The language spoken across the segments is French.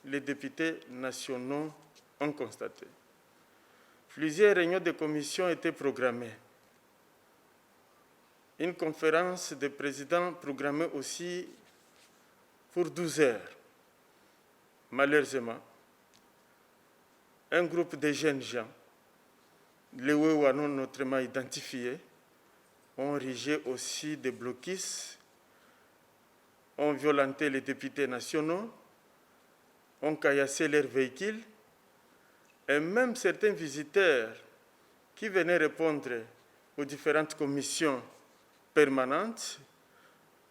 les députés nationaux ont constaté. Plusieurs réunions de commission étaient programmées. Une conférence des présidents programmée aussi pour 12 heures. Malheureusement, un groupe de jeunes gens, les Wewa non notamment identifiés, ont érigé aussi des blocus, ont violenté les députés nationaux, ont caillassé leurs véhicules, et même certains visiteurs qui venaient répondre aux différentes commissions permanentes,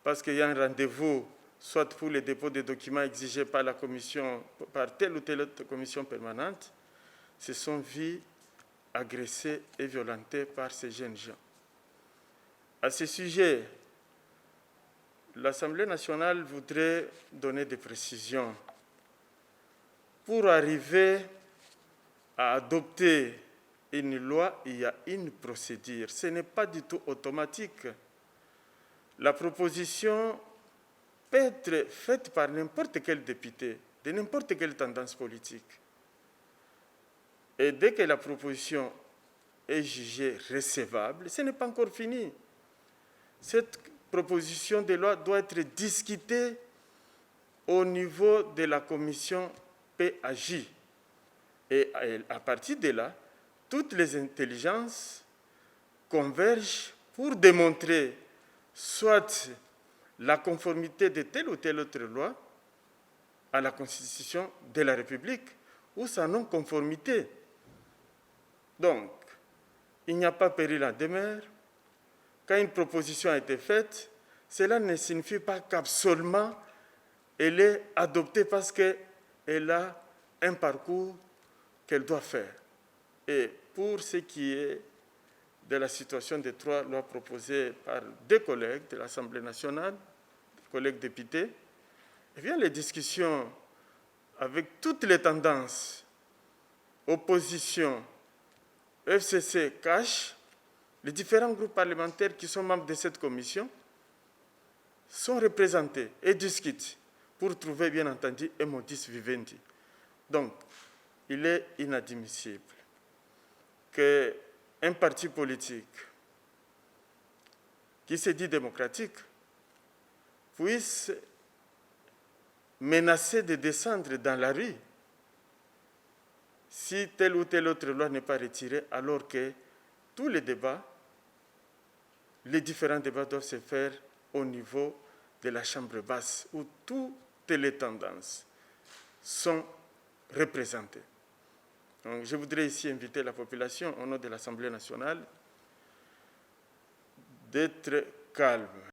parce qu'il y a un rendez-vous, soit pour le dépôt des documents exigés par la commission, par telle ou telle autre commission permanente, se sont vus agressés et violentés par ces jeunes gens. À ce sujet, l'Assemblée nationale voudrait donner des précisions. Pour arriver à adopter une loi, il y a une procédure. Ce n'est pas du tout automatique. La proposition peut être faite par n'importe quel député, de n'importe quelle tendance politique. Et dès que la proposition est jugée recevable, ce n'est pas encore fini. Cette proposition de loi doit être discutée au niveau de la commission PAJ. Et à partir de là, toutes les intelligences convergent pour démontrer soit la conformité de telle ou telle autre loi à la Constitution de la République ou sa non-conformité. Donc, il n'y a pas péril en demeure. Quand une proposition a été faite, cela ne signifie pas qu'absolument elle est adoptée parce qu'elle a un parcours qu'elle doit faire. Et pour ce qui est de la situation des 3 lois proposées par 2 collègues de l'Assemblée nationale, collègues députés, eh bien, les discussions avec toutes les tendances, opposition, FCC, CACH, les différents groupes parlementaires qui sont membres de cette commission sont représentés et discutent pour trouver, bien entendu, un modus vivendi. Donc, il est inadmissible qu'un parti politique qui se dit démocratique puisse menacer de descendre dans la rue si telle ou telle autre loi n'est pas retirée, alors que tous les débats, les différents débats doivent se faire au niveau de la Chambre basse, où toutes les tendances sont représentées. Donc, je voudrais ici inviter la population, au nom de l'Assemblée nationale, d'être calme.